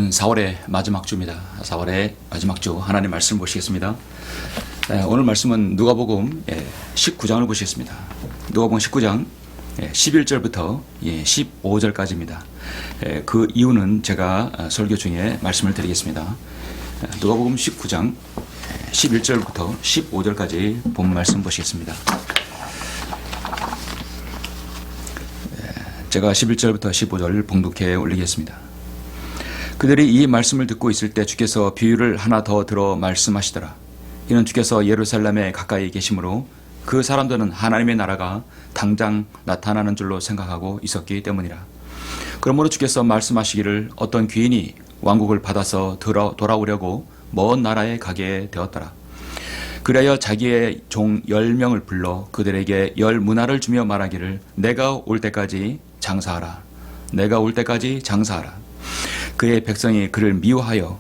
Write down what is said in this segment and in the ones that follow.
오늘은 4월의 마지막 주입니다. 4월의 마지막 주 하나님 말씀 보시겠습니다. 오늘 말씀은 누가복음 19장을 보시겠습니다. 누가복음 19장 11절부터 15절까지입니다. 그 이유는 제가 설교 중에 말씀을 드리겠습니다. 누가복음 19장 11절부터 15절까지 본 말씀 보시겠습니다. 제가 11절부터 15절 봉독해 올리겠습니다. 그들이 이 말씀을 듣고 있을 때 주께서 비유를 하나 더 들어 말씀하시더라. 이는 주께서 예루살렘에 가까이 계심으로 그 사람들은 하나님의 나라가 당장 나타나는 줄로 생각하고 있었기 때문이라. 그러므로 주께서 말씀하시기를 어떤 귀인이 왕국을 받아서 돌아오려고 먼 나라에 가게 되었더라. 그리하여 자기의 종 10명을 불러 그들에게 10문화를 주며 말하기를 내가 올 때까지 장사하라. 내가 올 때까지 장사하라. 그의 백성이 그를 미워하여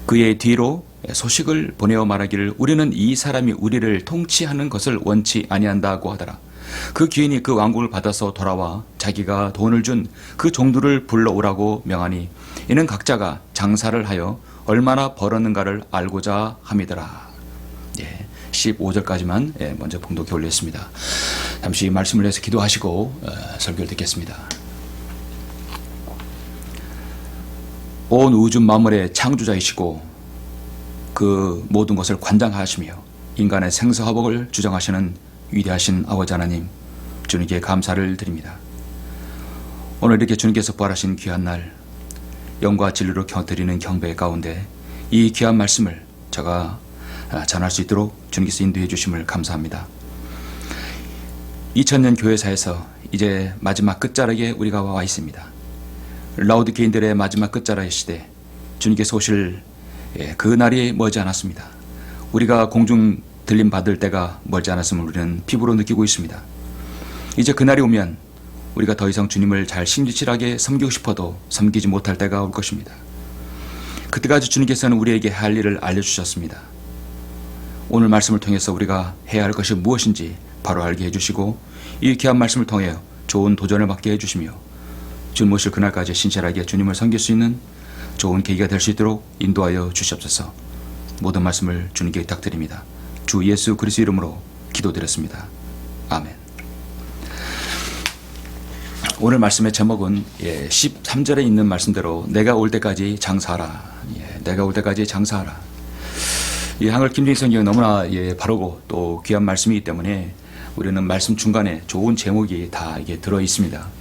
그의 뒤로 소식을 보내어 말하기를 우리는 이 사람이 우리를 통치하는 것을 원치 아니한다고 하더라. 그 귀인이 그 왕국을 받아서 돌아와 자기가 돈을 준 그 종들을 불러오라고 명하니 이는 각자가 장사를 하여 얼마나 벌었는가를 알고자 함이더라. 15절까지만 먼저 봉독해 올렸습니다. 잠시 말씀을 해서 기도하시고 설교를 듣겠습니다. 온 우주 만물의 창조자이시고 그 모든 것을 관장하시며 인간의 생사화복을 주장하시는 위대하신 아버지 하나님, 주님께 감사를 드립니다. 오늘 이렇게 주님께서 부활하신 귀한 날, 영과 진리로 드리는 경배 가운데 이 귀한 말씀을 제가 전할 수 있도록 주님께서 인도해 주심을 감사합니다. 2000년 교회사에서 이제 마지막 끝자락에 우리가 와 있습니다. 라오디게인들의 마지막 끝자락의 시대, 주님께서 오실 그 날이 멀지 않았습니다. 우리가 공중 들림 받을 때가 멀지 않았음을 우리는 피부로 느끼고 있습니다. 이제 그날이 오면 우리가 더 이상 주님을 잘 신실하게 섬기고 싶어도 섬기지 못할 때가 올 것입니다. 그때까지 주님께서는 우리에게 할 일을 알려주셨습니다. 오늘 말씀을 통해서 우리가 해야 할 것이 무엇인지 바로 알게 해주시고 이 귀한 말씀을 통해 좋은 도전을 받게 해주시며 주님 오실 그날까지 신실하게 주님을 섬길 수 있는 좋은 계기가 될 수 있도록 인도하여 주시옵소서. 모든 말씀을 주님께 부탁드립니다. 주 예수 그리스도 이름으로 기도드렸습니다. 아멘. 오늘 말씀의 제목은 13절에 있는 말씀대로 내가 올 때까지 장사하라. 내가 올 때까지 장사하라. 이 한글 김정희 성경이 너무나 바르고 또 귀한 말씀이기 때문에 우리는 말씀 중간에 좋은 제목이 다 이게 들어 있습니다.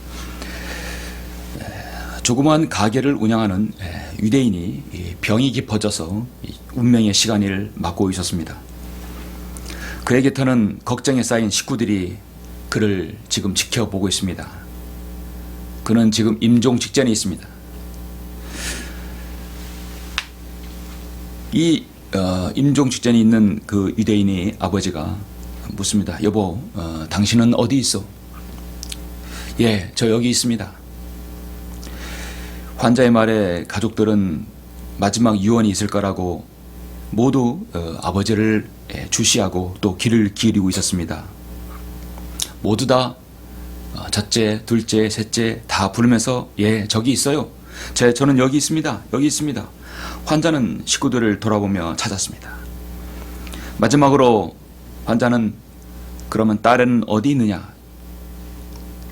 조그마한 가게를 운영하는 유대인이 병이 깊어져서 운명의 시간을 맞고 있었습니다. 그의 곁에는 걱정에 쌓인 식구들이 그를 지금 지켜보고 있습니다. 그는 지금 임종 직전에 있습니다. 이 임종 직전에 있는 그 유대인의 아버지가 묻습니다. 여보, 당신은 어디 있어? 예, 저 여기 있습니다. 환자의 말에 가족들은 마지막 유언이 있을 거라고 모두 아버지를 주시하고 또 귀를 기울이고 있었습니다. 모두 다 첫째, 둘째, 셋째 다 부르면서 예, 저기 있어요. 저는 여기 있습니다. 여기 있습니다. 환자는 식구들을 돌아보며 찾았습니다. 마지막으로 환자는 그러면 딸은 어디 있느냐?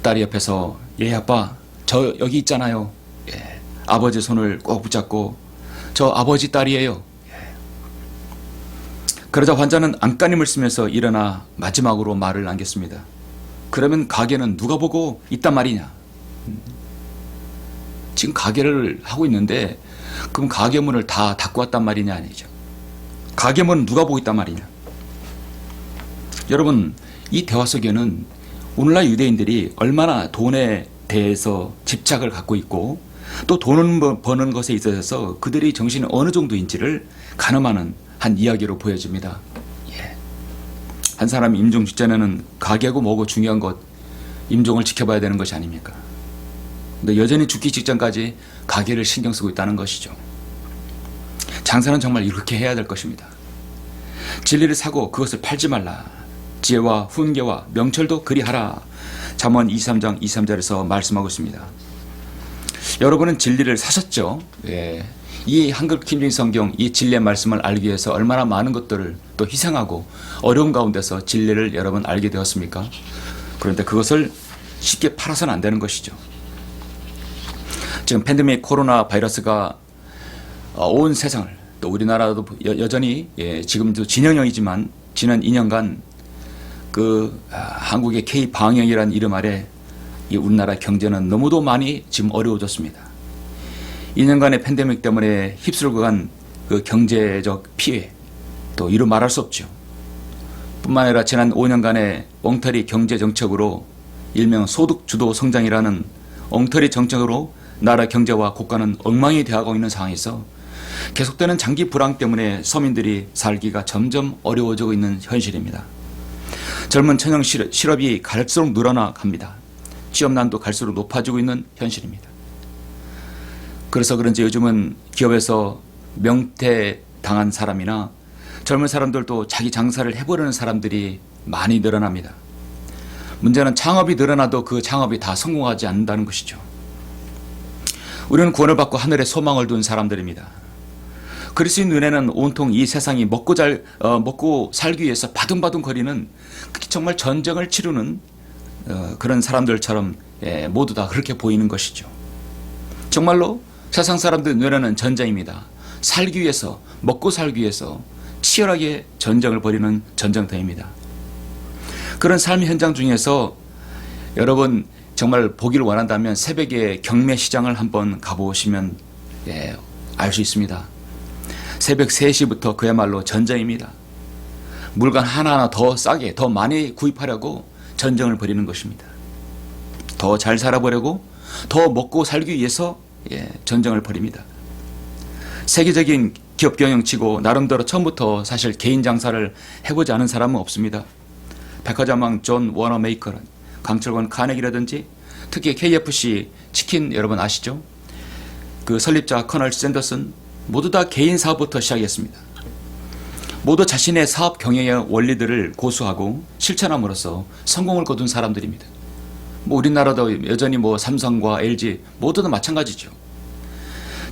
딸이 옆에서 예, 아빠, 저 여기 있잖아요. 아버지 손을 꼭 붙잡고 저 아버지 딸이에요. 그러자 환자는 안간힘을 쓰면서 일어나 마지막으로 말을 남겼습니다. 그러면 가게는 누가 보고 있단 말이냐? 지금 가게를 하고 있는데 그럼 가게 문을 다 닫고 왔단 말이냐? 아니죠. 가게 문은 누가 보고 있단 말이냐? 여러분, 이 대화 속에는 오늘날 유대인들이 얼마나 돈에 대해서 집착을 갖고 있고 또 돈을 버는 것에 있어서 그들의 정신이 어느 정도인지를 가늠하는 한 이야기로 보여집니다. 한 사람이 임종 직전에는 가게고 뭐고 중요한 것, 임종을 지켜봐야 되는 것이 아닙니까? 근데 여전히 죽기 직전까지 가게를 신경 쓰고 있다는 것이죠. 장사는 정말 이렇게 해야 될 것입니다. 진리를 사고 그것을 팔지 말라. 지혜와 훈계와 명철도 그리하라. 잠언 23장 23절에서 말씀하고 있습니다. 여러분은 진리를 사셨죠? 예. 이 한글 킴징 성경, 이 진리의 말씀을 알기 위해서 얼마나 많은 것들을 또 희생하고 어려운 가운데서 진리를 여러분 알게 되었습니까? 그런데 그것을 쉽게 팔아서는 안 되는 것이죠. 지금 팬데믹 코로나 바이러스가 온 세상을, 또 우리나라도 여전히 지금도 진행형이지만 지난 2년간 한국의 K 방역이라는 이름 아래 이 우리나라 경제는 너무도 많이 지금 어려워졌습니다. 2년간의 팬데믹 때문에 휩쓸고 간 그 경제적 피해, 또 이루 말할 수 없죠. 뿐만 아니라 지난 5년간의 엉터리 경제 정책으로 일명 소득 주도 성장이라는 엉터리 정책으로 나라 경제와 국가는 엉망이 되어가고 있는 상황에서 계속되는 장기 불황 때문에 서민들이 살기가 점점 어려워지고 있는 현실입니다. 젊은 청년 실업이 갈수록 늘어나 갑니다. 취업난도 갈수록 높아지고 있는 현실입니다. 그래서 그런지 요즘은 기업에서 명퇴당한 사람이나 젊은 사람들도 자기 장사를 해보려는 사람들이 많이 늘어납니다. 문제는 창업이 늘어나도 그 창업이 다 성공하지 않는다는 것이죠. 우리는 구원을 받고 하늘에 소망을 둔 사람들입니다. 그리스도인 눈에는 온통 이 세상이 먹고 살기 위해서 바둥바둥 거리는 정말 전쟁을 치르는 그런 사람들처럼 모두 다 그렇게 보이는 것이죠. 정말로 세상 사람들 눈에는 전쟁입니다. 살기 위해서, 먹고 살기 위해서 치열하게 전쟁을 벌이는 전쟁터입니다. 그런 삶의 현장 중에서 여러분 정말 보기를 원한다면 새벽에 경매 시장을 한번 가보시면 알 수 있습니다. 새벽 3시부터 그야말로 전쟁입니다. 물건 하나하나 더 싸게, 더 많이 구입하려고 전쟁을 벌이는 것입니다. 더 잘 살아보려고, 더 먹고 살기 위해서 전쟁을 벌입니다. 세계적인 기업 경영치고 나름대로 처음부터 사실 개인 장사를 해보지 않은 사람은 없습니다. 백화점왕 존 워너메이커는 강철권 카네기라든지 특히 KFC 치킨 여러분 아시죠? 그 설립자 커널 샌더슨 모두 다 개인 사업부터 시작했습니다. 모두 자신의 사업 경영의 원리들을 고수하고 실천함으로써 성공을 거둔 사람들입니다. 우리나라도 여전히 삼성과 LG 모두 마찬가지죠.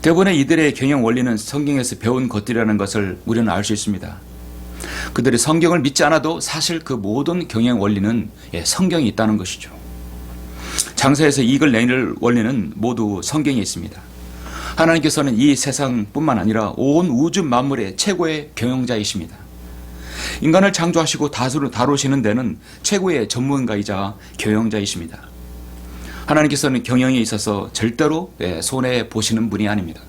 대부분의 이들의 경영 원리는 성경에서 배운 것들이라는 것을 우리는 알 수 있습니다. 그들이 성경을 믿지 않아도 사실 그 모든 경영 원리는 성경이 있다는 것이죠. 장사에서 이익을 내는 원리는 모두 성경에 있습니다. 하나님께서는 이 세상뿐만 아니라 온 우주 만물의 최고의 경영자이십니다. 인간을 창조하시고 다루시는 데는 최고의 전문가이자 경영자이십니다. 하나님께서는 경영에 있어서 절대로 손해 보시는 분이 아닙니다.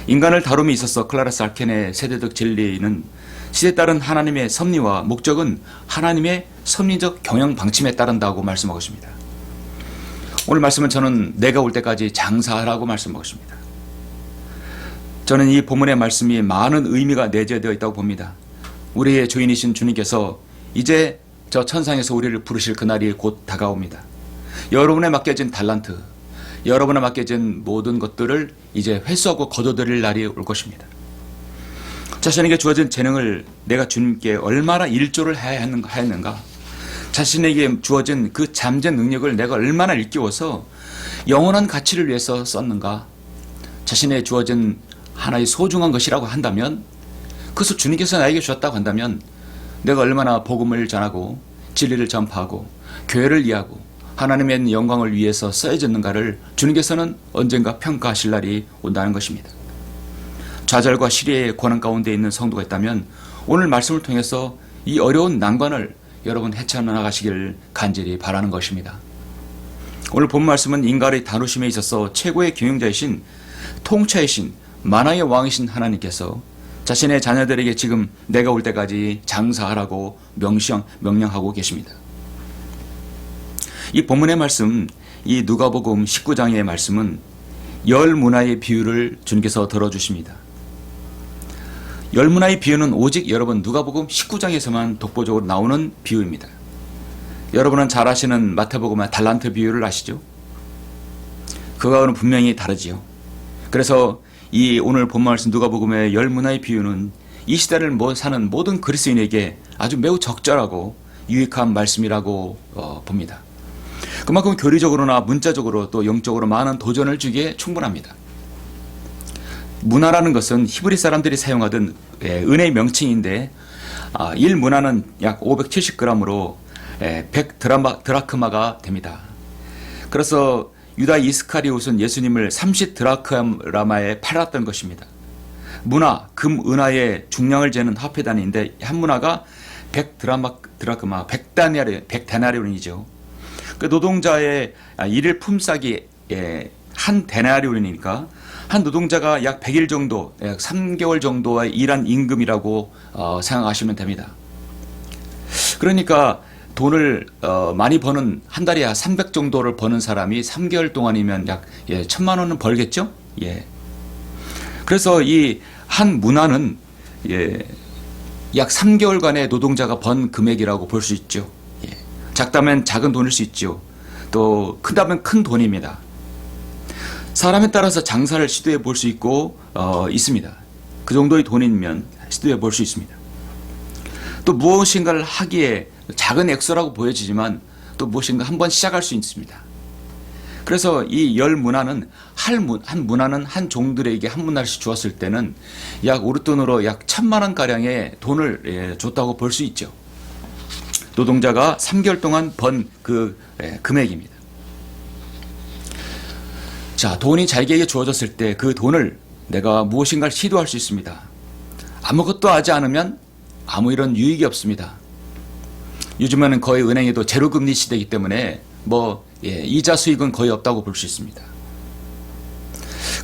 인간을 다룸에 있어서 클라라스 알켄의 세대적 진리는 시대에 따른 하나님의 섭리와 목적은 하나님의 섭리적 경영 방침에 따른다고 말씀하고 있습니다. 오늘 말씀은 저는 내가 올 때까지 장사하라고 말씀하고 있습니다. 저는 이 본문의 말씀이 많은 의미가 내재되어 있다고 봅니다. 우리의 주인이신 주님께서 이제 저 천상에서 우리를 부르실 그날이 곧 다가옵니다. 여러분에 맡겨진 달란트, 여러분에 맡겨진 모든 것들을 이제 회수하고 거둬들일 날이 올 것입니다. 자신에게 주어진 재능을 내가 주님께 얼마나 일조를 해야 했는가, 자신에게 주어진 그 잠재 능력을 내가 얼마나 일깨워서 영원한 가치를 위해서 썼는가, 자신의 주어진 하나의 소중한 것이라고 한다면, 그것을 주님께서 나에게 주었다고 한다면 내가 얼마나 복음을 전하고 진리를 전파하고 교회를 이해하고 하나님의 영광을 위해서 써야졌는가를 주님께서는 언젠가 평가하실 날이 온다는 것입니다. 좌절과 시리의 고난 가운데 있는 성도가 있다면 오늘 말씀을 통해서 이 어려운 난관을 여러분 헤쳐나가시기를 간절히 바라는 것입니다. 오늘 본 말씀은 인간의 다루심에 있어서 최고의 경영자이신 통치이신 만왕의 왕이신 하나님께서 자신의 자녀들에게 지금 내가 올 때까지 장사하라고 명령하고 계십니다. 이 본문의 말씀, 이 누가복음 19장의 말씀은 열 문화의 비유를 주님께서 들어주십니다. 열 문화의 비유는 오직 여러분 누가복음 19장에서만 독보적으로 나오는 비유입니다. 여러분은 잘 아시는 마태복음의 달란트 비유를 아시죠? 그거와는 분명히 다르지요. 그래서 이 오늘 본 말씀 누가복음의 열 문화의 비유는 이 시대를 사는 모든 그리스도인에게 아주 매우 적절하고 유익한 말씀이라고 봅니다. 그만큼 교리적으로나 문자적으로 또 영적으로 많은 도전을 주기에 충분합니다. 문화라는 것은 히브리 사람들이 사용하던 은혜의 명칭인데 1문화는 약 570g으로 100드라크마가 됩니다. 그래서 유다 이스카리옷은 예수님을 30드라크마에 팔았던 것입니다. 문화, 금, 은하의 중량을 재는 화폐단위인데 한 문화가 100드라크마, 100데나리온이죠. 그 노동자의 일일 품삯이 한 데나리온이니까 한 노동자가 약 100일 정도, 약 3개월 정도의 일한 임금이라고 생각하시면 됩니다. 그러니까 돈을 많이 버는, 한 달에 약 300 정도를 버는 사람이 3개월 동안이면 약 1000만 원은 벌겠죠? 예. 그래서 이 한 문화는 약 3개월간의 노동자가 번 금액이라고 볼 수 있죠. 예. 작다면 작은 돈일 수 있죠. 또 크다면 큰 돈입니다. 사람에 따라서 장사를 시도해 볼 수 있고 있습니다. 그 정도의 돈이면 시도해 볼 수 있습니다. 또 무엇인가를 하기에 작은 액수라고 보여지지만 또 무엇인가 한번 시작할 수 있습니다. 그래서 이 열 문화는 한 문화는 한 종들에게 한 문화씩 주었을 때는 약 우리 돈으로 약 1000만 원 가량의 돈을 줬다고 볼 수 있죠. 노동자가 3개월 동안 번 그 금액입니다. 자, 돈이 자기에게 주어졌을 때 그 돈을 내가 무엇인가를 시도할 수 있습니다. 아무것도 하지 않으면 아무 이런 유익이 없습니다. 요즘에는 거의 은행에도 제로금리 시대이기 때문에 이자 수익은 거의 없다고 볼 수 있습니다.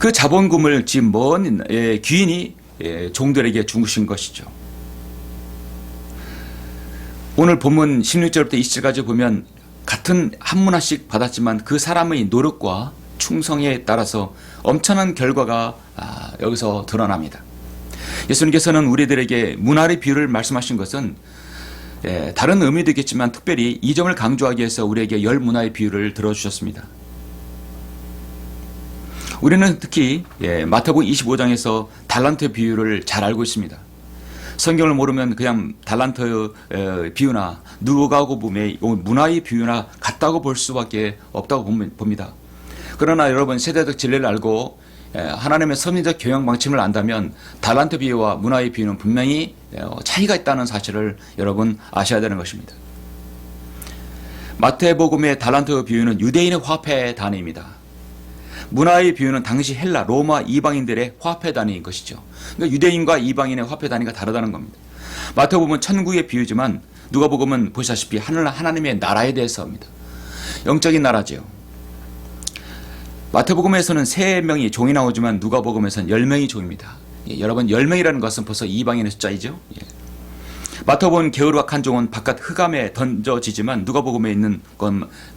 그 자본금을 지금 먼 귀인이 종들에게 주신 것이죠. 오늘 본문 16절부터 20절까지 보면 같은 한 문화씩 받았지만 그 사람의 노력과 충성에 따라서 엄청난 결과가 여기서 드러납니다. 예수님께서는 우리들에게 문화의 비유를 말씀하신 것은 다른 의미도 있겠지만 특별히 이 점을 강조하기 위해서 우리에게 열 문화의 비유를 들어주셨습니다. 우리는 특히 마태복음 25장에서 달란트 비유를 잘 알고 있습니다. 성경을 모르면 그냥 달란트 비유나 누가복음의 문화의 비유나 같다고 볼 수밖에 없다고 봅니다. 그러나 여러분 세대적 진리를 알고 하나님의 섭리적 경영 방침을 안다면 달란트 비유와 문화의 비유는 분명히 차이가 있다는 사실을 여러분 아셔야 되는 것입니다. 마태복음의 달란트 비유는 유대인의 화폐 단위입니다. 문화의 비유는 당시 헬라, 로마 이방인들의 화폐 단위인 것이죠. 그러니까 유대인과 이방인의 화폐 단위가 다르다는 겁니다. 마태복음은 천국의 비유지만 누가복음은 보시다시피 하나님의 나라에 대해서 합니다. 영적인 나라죠. 마태복음에서는 3명이 종이 나오지만 누가복음에서는 10명이 종입니다. 여러분 10명이라는 것은 벌써 이방인의 숫자이죠. 마태복음 게으르악한 종은 바깥 흑암에 던져지지만 누가복음에 있는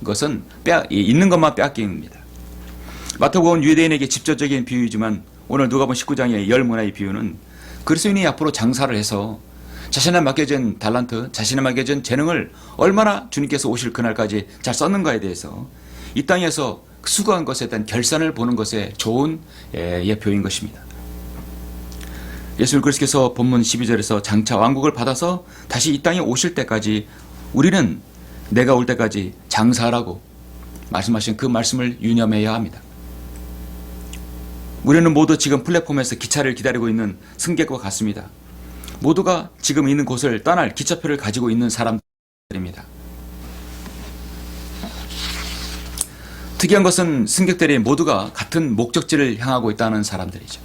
것은 있는 것만 빼앗깁니다. 마태복음은 유대인에게 직접적인 비유이지만 오늘 누가복음 19장의 열 문화의 비유는 그리스도인이 앞으로 장사를 해서 자신에 맡겨진 달란트, 자신에 맡겨진 재능을 얼마나 주님께서 오실 그날까지 잘 썼는가에 대해서 이 땅에서 수고한 것에 대한 결산을 보는 것에 좋은 예표인 것입니다. 예수 그리스도께서 본문 12절에서 장차 왕국을 받아서 다시 이 땅에 오실 때까지 우리는 내가 올 때까지 장사하라고 말씀하신 그 말씀을 유념해야 합니다. 우리는 모두 지금 플랫폼에서 기차를 기다리고 있는 승객과 같습니다. 모두가 지금 있는 곳을 떠날 기차표를 가지고 있는 사람들입니다. 특이한 것은 승객들이 모두가 같은 목적지를 향하고 있다는 사람들이죠.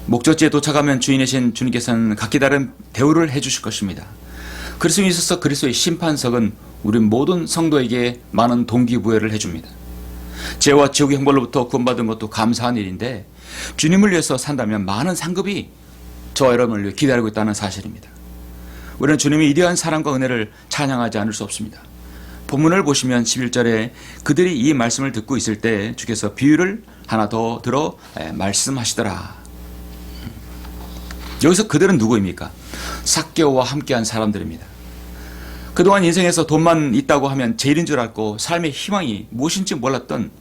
목적지에 도착하면 주인이신 주님께서는 각기 다른 대우를 해주실 것입니다. 그리스도에 있어서 그리스도의 심판석은 우리 모든 성도에게 많은 동기부여를 해줍니다. 죄와 지옥의 형벌로부터 구원받은 것도 감사한 일인데 주님을 위해서 산다면 많은 상급이 저와 여러분을 위해 기다리고 있다는 사실입니다. 우리는 주님의 위대한 사랑과 은혜를 찬양하지 않을 수 없습니다. 본문을 보시면 11절에 그들이 이 말씀을 듣고 있을 때 주께서 비유를 하나 더 들어 말씀하시더라. 여기서 그들은 누구입니까? 삭개오와 함께한 사람들입니다. 그동안 인생에서 돈만 있다고 하면 제일인 줄 알고 삶의 희망이 무엇인지 몰랐던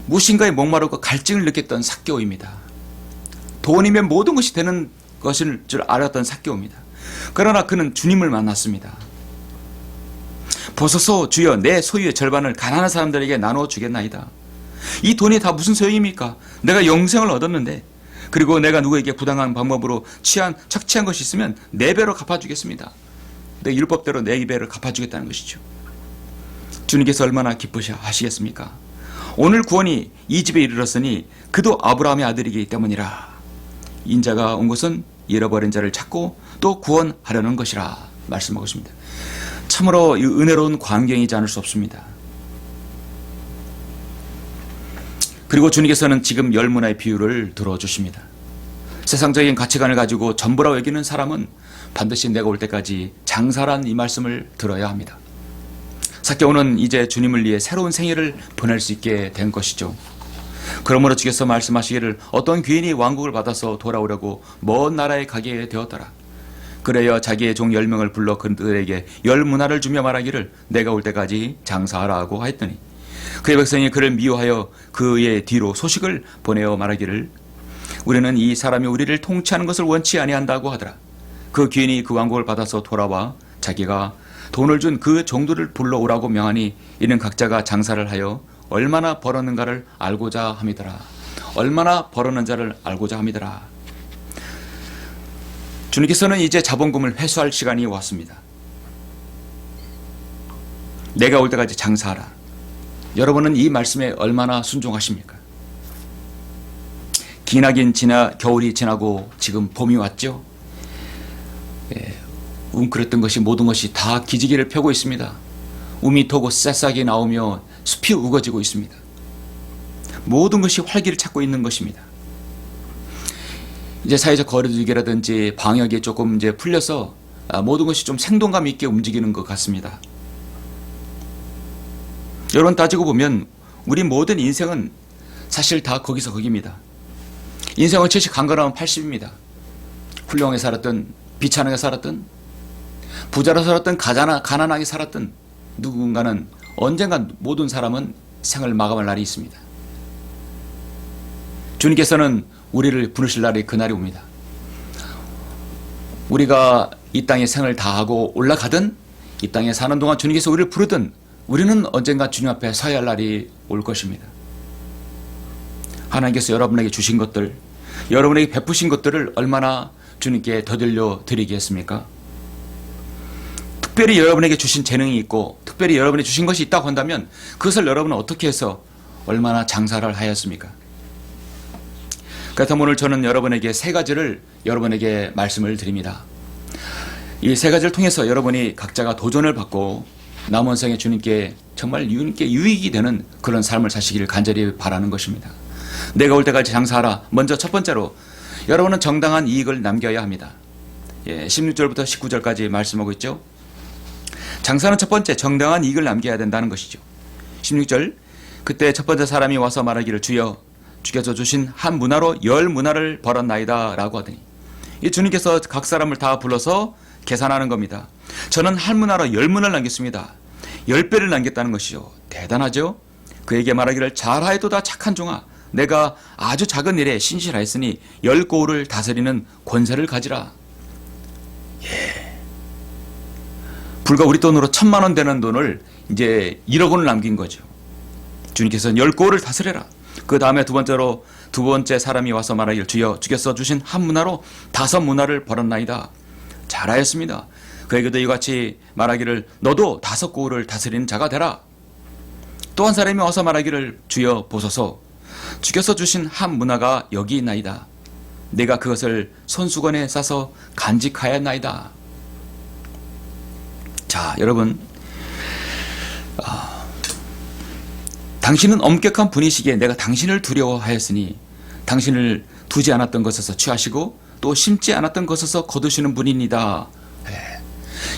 무엇인가에 목마르고 갈증을 느꼈던 삭개오입니다. 돈이면 모든 것이 되는 것일 줄 알았던 삭개오입니다. 그러나 그는 주님을 만났습니다. 보소서 주여 내 소유의 절반을 가난한 사람들에게 나눠 주겠나이다. 이 돈이 다 무슨 소용입니까? 내가 영생을 얻었는데, 그리고 내가 누구에게 부당한 방법으로 착취한 것이 있으면 4배로 갚아주겠습니다. 내 율법대로 4배를 갚아주겠다는 것이죠. 주님께서 얼마나 기쁘시겠습니까? 오늘 구원이 이 집에 이르렀으니 그도 아브라함의 아들이기 때문이라. 인자가 온 것은 잃어버린 자를 찾고 또 구원하려는 것이라 말씀하고 있습니다. 참으로 이 은혜로운 광경이지 않을 수 없습니다. 그리고 주님께서는 지금 10문화의 비유를 들어주십니다. 세상적인 가치관을 가지고 전부라고 여기는 사람은 반드시 내가 올 때까지 장사란 이 말씀을 들어야 합니다. 삭개오는 이제 주님을 위해 새로운 생애를 보낼 수 있게 된 것이죠. 그러므로 주께서 말씀하시기를 어떤 귀인이 왕국을 받아서 돌아오려고 먼 나라에 가게 되었더라. 그래야 자기의 종 10명을 불러 그들에게 10문화를 주며 말하기를 내가 올 때까지 장사하라고 했더니 그의 백성이 그를 미워하여 그의 뒤로 소식을 보내어 말하기를 우리는 이 사람이 우리를 통치하는 것을 원치 아니한다고 하더라. 그 귀인이 그 왕국을 받아서 돌아와 자기가 돈을 준 그 종들을 불러오라고 명하니 이는 각자가 장사를 하여 얼마나 벌었는가를 알고자 함이더라. 얼마나 벌었는 자를 알고자 함이더라. 주님께서는 이제 자본금을 회수할 시간이 왔습니다. 내가 올 때까지 장사하라. 여러분은 이 말씀에 얼마나 순종하십니까? 기나긴 겨울이 지나고 지금 봄이 왔죠. 웅크렸던 것이 모든 것이 다 기지개를 펴고 있습니다. 우미 토고 새싹이 나오며 숲이 우거지고 있습니다. 모든 것이 활기를 찾고 있는 것입니다. 이제 사회적 거리두기라든지 방역이 조금 이제 풀려서 모든 것이 좀 생동감 있게 움직이는 것 같습니다. 여러분 따지고 보면 우리 모든 인생은 사실 다 거기서 거기입니다. 인생은 70 강건하면 80입니다. 훌륭하게 살았든 비참하게 살았든 부자로 살았든 가난하게 살았든 누군가는 언젠가 모든 사람은 생을 마감할 날이 있습니다. 주님께서는 우리를 부르실 날이 그날이 옵니다. 우리가 이 땅에 생을 다하고 올라가든 이 땅에 사는 동안 주님께서 우리를 부르든 우리는 언젠가 주님 앞에 서야 할 날이 올 것입니다. 하나님께서 여러분에게 주신 것들, 여러분에게 베푸신 것들을 얼마나 주님께 더들려 드리겠습니까? 특별히 여러분에게 주신 재능이 있고 특별히 여러분이 주신 것이 있다고 한다면 그것을 여러분은 어떻게 해서 얼마나 장사를 하였습니까? 그렇다면 오늘 저는 여러분에게 3가지를 여러분에게 말씀을 드립니다. 이 3가지를 통해서 여러분이 각자가 도전을 받고 남은 생에 주님께 정말 주님께 유익이 되는 그런 삶을 사시기를 간절히 바라는 것입니다. 내가 올 때까지 장사하라. 먼저 첫 번째로 여러분은 정당한 이익을 남겨야 합니다. 16절부터 19절까지 말씀하고 있죠. 장사는 첫 번째 정당한 이익을 남겨야 된다는 것이죠. 16절 그때 첫 번째 사람이 와서 말하기를 주여 주께서 주신 한 문화로 10문화를 벌었나이다 라고 하더니 이 주님께서 각 사람을 다 불러서 계산하는 겁니다. 저는 한 문화로 10문화를 남겼습니다. 10배를 남겼다는 것이죠. 대단하죠. 그에게 말하기를 잘하여도다 착한 종아 내가 아주 작은 일에 신실하였으니 10고을을 다스리는 권세를 가지라. 불과 우리 돈으로 1000만원 되는 돈을 이제 1억 원을 남긴 거죠. 주님께서는 10고을을 다스려라. 그 다음에 두 번째 사람이 와서 말하기를 주여 주께서 주신 한 문화로 5문화를 벌었나이다. 잘하였습니다. 그에게도 이같이 말하기를 너도 5고을을 다스리는 자가 되라. 또 한 사람이 와서 말하기를 주여 보소서 주께서 주신 한 문화가 여기 있나이다. 내가 그것을 손수건에 싸서 간직하였나이다. 자, 여러분, 당신은 엄격한 분이시기에 내가 당신을 두려워하였으니 당신을 두지 않았던 것에서 취하시고 또 심지 않았던 것에서 거두시는 분입니다.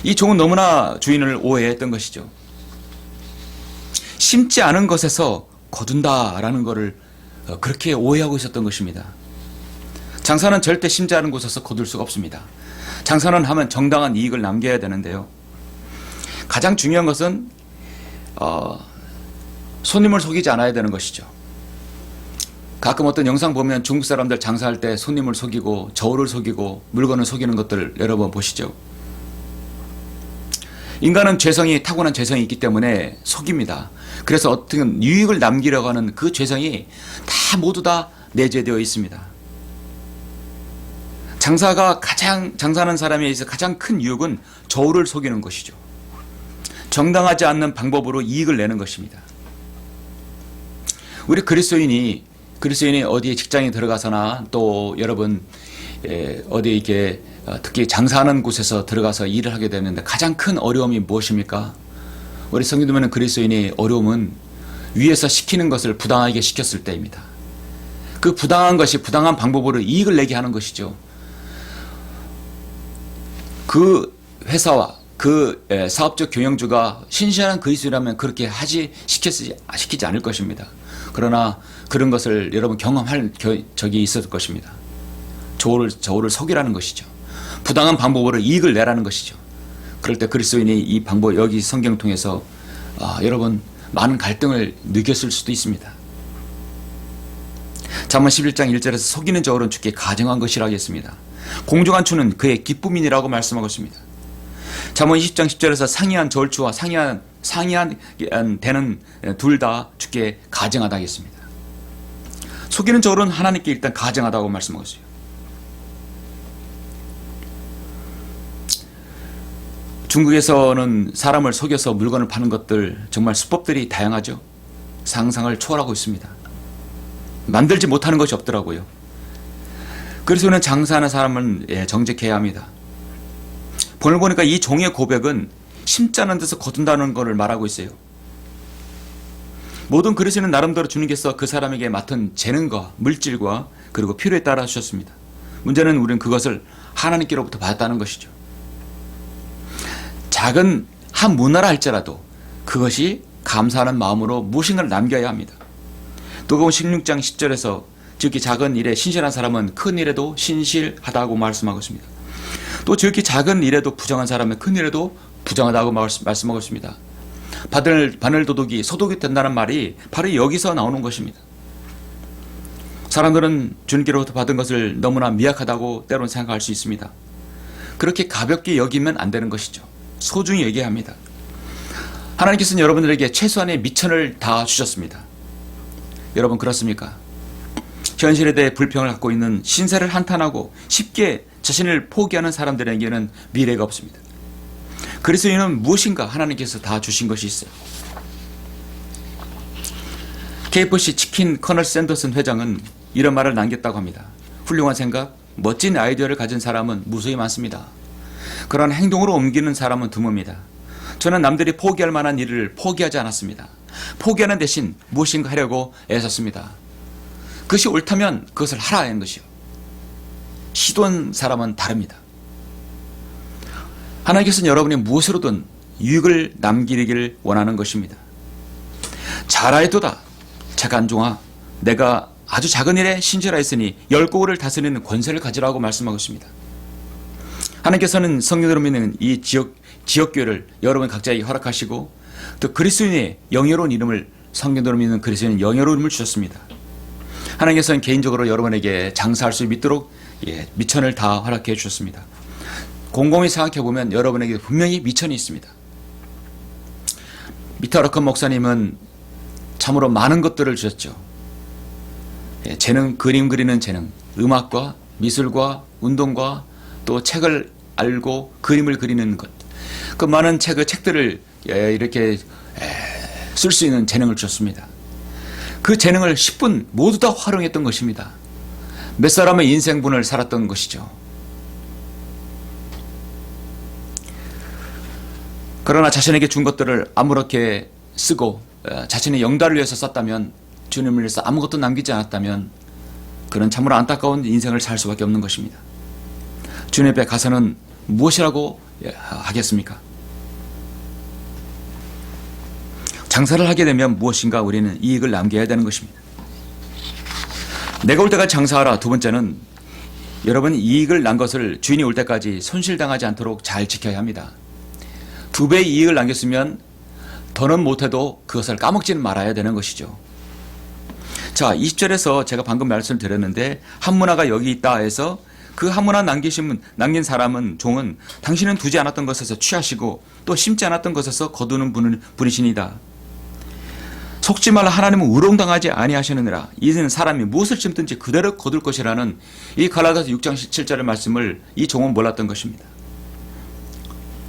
이 종은 너무나 주인을 오해했던 것이죠. 심지 않은 것에서 거둔다라는 것을 그렇게 오해하고 있었던 것입니다. 장사는 절대 심지 않은 곳에서 거둘 수가 없습니다. 장사는 하면 정당한 이익을 남겨야 되는데요. 가장 중요한 것은 손님을 속이지 않아야 되는 것이죠. 가끔 어떤 영상 보면 중국 사람들 장사할 때 손님을 속이고 저울을 속이고 물건을 속이는 것들 여러 번 보시죠. 인간은 죄성이 타고난 죄성이 있기 때문에 속입니다. 그래서 어떤 유익을 남기려고 하는 그 죄성이 다 모두 다 내재되어 있습니다. 장사하는 사람에 있어서 가장 큰 유혹은 저울을 속이는 것이죠. 정당하지 않는 방법으로 이익을 내는 것입니다. 우리 그리스도인이 어디에 직장에 들어가서나 또 여러분 어디 이렇게 특히 장사하는 곳에서 들어가서 일을 하게 되는데 가장 큰 어려움이 무엇입니까? 우리 성도님은 그리스도인의 어려움은 위에서 시키는 것을 부당하게 시켰을 때입니다. 그 부당한 것이 부당한 방법으로 이익을 내게 하는 것이죠. 그 회사와 그 사업적 경영주가 신실한 그리스도라면 그렇게 시키지 않을 것입니다. 그러나 그런 것을 여러분 경험할 적이 있었을 것입니다. 저울을 속이라는 것이죠. 부당한 방법으로 이익을 내라는 것이죠. 그럴 때 그리스도인이 이 방법 여기 성경 통해서 여러분 많은 갈등을 느꼈을 수도 있습니다. 잠언 11장 1절에서 속이는 저울은 주께 가증한 것이라 하겠습니다. 공정한 추는 그의 기쁨이니라고 말씀하고 있습니다. 잠언 20장 10절에서 상이한 저울추와 상이한 되는 둘 다 주께 가증하다 하겠습니다. 속이는 저울은 하나님께 일단 가증하다고 말씀하고 있어요. 중국에서는 사람을 속여서 물건을 파는 것들 정말 수법들이 다양하죠. 상상을 초월하고 있습니다. 만들지 못하는 것이 없더라고요. 그래서는 장사하는 사람은 정직해야 합니다. 오늘 보니까 이 종의 고백은 심지 않은 데서 거둔다는 것을 말하고 있어요. 모든 그리스도는 나름대로 주님께서 그 사람에게 맡은 재능과 물질과 그리고 필요에 따라 주셨습니다. 문제는 우리는 그것을 하나님께로부터 받았다는 것이죠. 작은 한 문화라 할지라도 그것이 감사하는 마음으로 무엇인가를 남겨야 합니다. 누가복음 16장 10절에서 지극히 작은 일에 신실한 사람은 큰 일에도 신실하다고 말씀하고 있습니다. 또 지극히 작은 일에도 부정한 사람은 큰 일에도 부정하다고 말씀하고 있습니다. 바늘도둑이 소독이 된다는 말이 바로 여기서 나오는 것입니다. 사람들은 주님께로부터 받은 것을 너무나 미약하다고 때론 생각할 수 있습니다. 그렇게 가볍게 여기면 안 되는 것이죠. 소중히 얘기해야 합니다. 하나님께서는 여러분들에게 최소한의 미천을 다 주셨습니다. 여러분 그렇습니까? 현실에 대해 불평을 갖고 있는 신세를 한탄하고 쉽게 자신을 포기하는 사람들에게는 미래가 없습니다. 그리스도인은 무엇인가 하나님께서 다 주신 것이 있어요. KFC 치킨 커널 샌더슨 회장은 이런 말을 남겼다고 합니다. 훌륭한 생각, 멋진 아이디어를 가진 사람은 무수히 많습니다. 그러나 행동으로 옮기는 사람은 드뭅니다. 저는 남들이 포기할 만한 일을 포기하지 않았습니다. 포기하는 대신 무엇인가 하려고 애썼습니다. 그것이 옳다면 그것을 하라는 것이요. 시도한 사람은 다릅니다. 하나님께서는 여러분이 무엇으로든 유익을 남기기를 원하는 것입니다. 잘하여도다 착한 종아, 내가 아주 작은 일에 신실하였으니 10고을을 다스리는 권세를 가지라고 말씀하고 있습니다. 하나님께서는 성령으로 믿는 이 지역교회를 여러분 각자에게 허락하시고 또 그리스도인의 영예로운 이름을 성령으로 믿는 그리스도인의 영예로운 이름을 주셨습니다. 하나님께서는 개인적으로 여러분에게 장사할 수 있도록 미천을 다 허락해 주셨습니다. 곰곰이 생각해보면 여러분에게 분명히 미천이 있습니다. 미타라컨 목사님은 참으로 많은 것들을 주셨죠. 재능, 그림 그리는 재능, 음악과 미술과 운동과 또 책을 알고 그림을 그리는 것, 그 많은 책들을 이렇게 쓸 수 있는 재능을 주셨습니다. 그 재능을 10분 모두 다 활용했던 것입니다. 몇 사람의 인생분을 살았던 것이죠. 그러나 자신에게 준 것들을 아무렇게 쓰고 자신의 영달을 위해서 썼다면, 주님을 위해서 아무것도 남기지 않았다면 그는 참으로 안타까운 인생을 살 수밖에 없는 것입니다. 주님 앞에 가서는 무엇이라고 하겠습니까? 장사를 하게 되면 무엇인가 우리는 이익을 남겨야 되는 것입니다. 내가 올 때까지 장사하라. 두 번째는 여러분 이익을 난 것을 주인이 올 때까지 손실당하지 않도록 잘 지켜야 합니다. 2배의 이익을 남겼으면 더는 못해도 그것을 까먹지는 말아야 되는 것이죠. 자, 20절에서 제가 방금 말씀을 드렸는데 한 문화가 여기 있다 해서 그 한 문화 남긴 사람은 종은 당신은 두지 않았던 것에서 취하시고 또 심지 않았던 것에서 거두는 분이시니다. 속지 말라 하나님은 우롱당하지 아니하시느니라. 이는 사람이 무엇을 심든지 그대로 거둘 것이라는 이 갈라디아서 6장 7절의 말씀을 이 종은 몰랐던 것입니다.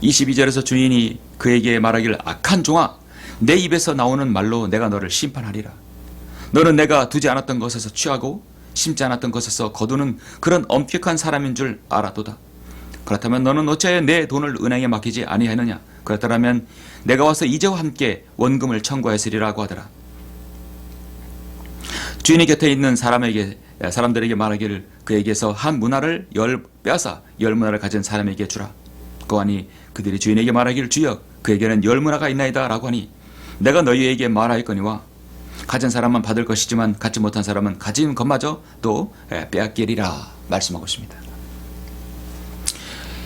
22절에서 주인이 그에게 말하기를 악한 종아 내 입에서 나오는 말로 내가 너를 심판하리라. 너는 내가 두지 않았던 것에서 취하고 심지 않았던 것에서 거두는 그런 엄격한 사람인 줄 알았도다. 그렇다면 너는 어찌하여 내 돈을 은행에 맡기지 아니하느냐. 그렇다면 내가 와서 이제와 함께 원금을 청구하였으리라고 하더라. 주인이 곁에 있는 사람들에게 말하기를 그에게서 한 문화를 빼앗아 10문화를 가진 사람에게 주라. 고하니 그들이 주인에게 말하기를 주여 그에게는 10문화가 있나이다 라고 하니 내가 너희에게 말하였거니와 가진 사람만 받을 것이지만 갖지 못한 사람은 가진 것마저 또 빼앗기리라 말씀하고 있습니다.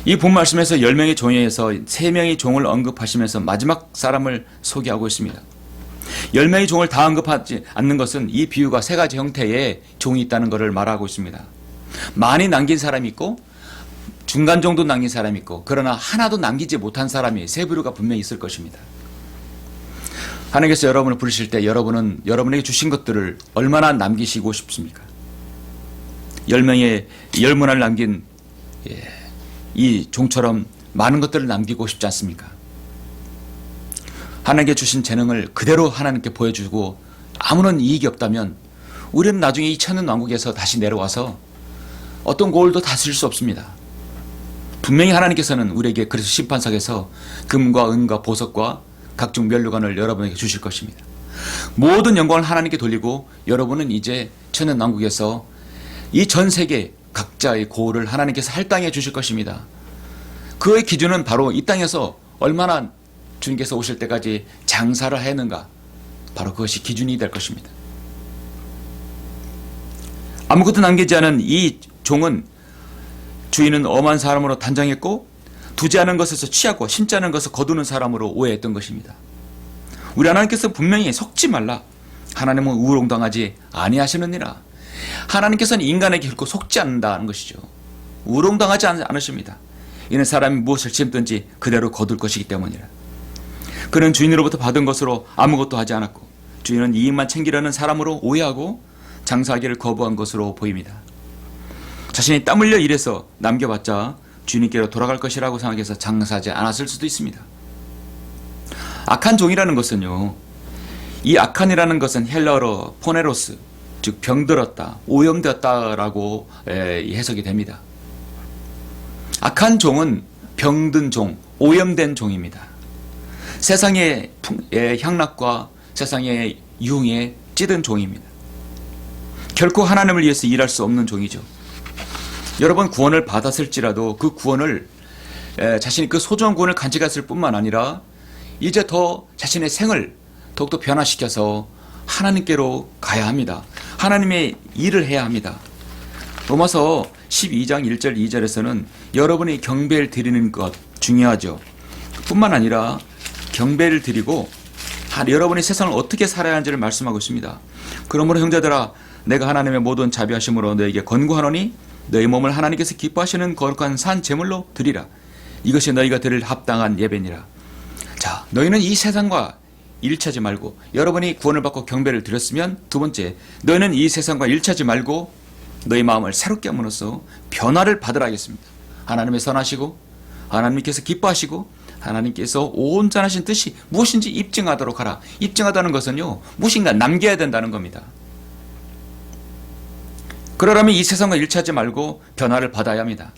이 본 말씀에서 10명의 종에서 3명의 종을 언급하시면서 마지막 사람을 소개하고 있습니다. 10명의 종을 다 언급하지 않는 것은 이 비유가 3가지 형태의 종이 있다는 것을 말하고 있습니다. 많이 남긴 사람이 있고 중간 정도 남긴 사람이 있고 그러나 하나도 남기지 못한 사람이 세 부류가 분명히 있을 것입니다. 하나님께서 여러분을 부르실 때 여러분은 여러분에게 주신 것들을 얼마나 남기시고 싶습니까? 10문화를 남긴 이 종처럼 많은 것들을 남기고 싶지 않습니까? 하나님께 주신 재능을 그대로 하나님께 보여주고 아무런 이익이 없다면 우리는 나중에 이 천년 왕국에서 다시 내려와서 어떤 고을도 다스릴 수 없습니다. 분명히 하나님께서는 우리에게 그래서 심판석에서 금과 은과 보석과 각종 면류관을 여러분에게 주실 것입니다. 모든 영광을 하나님께 돌리고 여러분은 이제 천년 왕국에서 이 전 세계 각자의 고을을 하나님께서 할당해 주실 것입니다. 그의 기준은 바로 이 땅에서 얼마나 주님께서 오실 때까지 장사를 했는가, 바로 그것이 기준이 될 것입니다. 아무것도 남기지 않은 이 종은 주인은 엄한 사람으로 단정했고 두지 않은 것에서 취하고 심지 않은 것을 거두는 사람으로 오해했던 것입니다. 우리 하나님께서 분명히 속지 말라. 하나님은 우롱당하지 아니하시느니라. 하나님께서는 인간에게 결코 속지 않는다는 것이죠. 우롱당하지 않으십니다. 이는 사람이 무엇을 심든지 그대로 거둘 것이기 때문이라. 그는 주인으로부터 받은 것으로 아무것도 하지 않았고 주인은 이익만 챙기려는 사람으로 오해하고 장사하기를 거부한 것으로 보입니다. 자신이 땀 흘려 일해서 남겨봤자 주인께로 돌아갈 것이라고 생각해서 장사하지 않았을 수도 있습니다. 악한 종이라는 것은요, 이 악한이라는 것은 헬라어로 포네로스, 즉 병들었다, 오염되었다라고 해석이 됩니다. 악한 종은 병든 종, 오염된 종입니다. 세상의 향락과 세상의 유흥에 찌든 종입니다. 결코 하나님을 위해서 일할 수 없는 종이죠. 여러분 구원을 받았을지라도 그 구원을 자신이 그 소중한 구원을 간직했을 뿐만 아니라 이제 더 자신의 생을 더욱더 변화시켜서 하나님께로 가야 합니다. 하나님의 일을 해야 합니다. 로마서 12장 1절 2절에서는 여러분이 경배를 드리는 것 중요하죠. 뿐만 아니라 경배를 드리고 여러분이 세상을 어떻게 살아야 하는지를 말씀하고 있습니다. 그러므로 형제들아 내가 하나님의 모든 자비하심으로 너에게 권고하노니 너희 몸을 하나님께서 기뻐하시는 거룩한 산 제물로 드리라. 이것이 너희가 드릴 합당한 예배니라. 자, 너희는 이 세상과 일치하지 말고 여러분이 구원을 받고 경배를 드렸으면 두 번째, 너희는 이 세상과 일치하지 말고 너희 마음을 새롭게 함으로써 변화를 받으라 하겠습니다. 하나님의 선하시고 하나님께서 기뻐하시고 하나님께서 온전하신 뜻이 무엇인지 입증하도록 하라. 입증하다는 것은요, 무엇인가 남겨야 된다는 겁니다. 그러려면 이 세상과 일치하지 말고 변화를 받아야 합니다.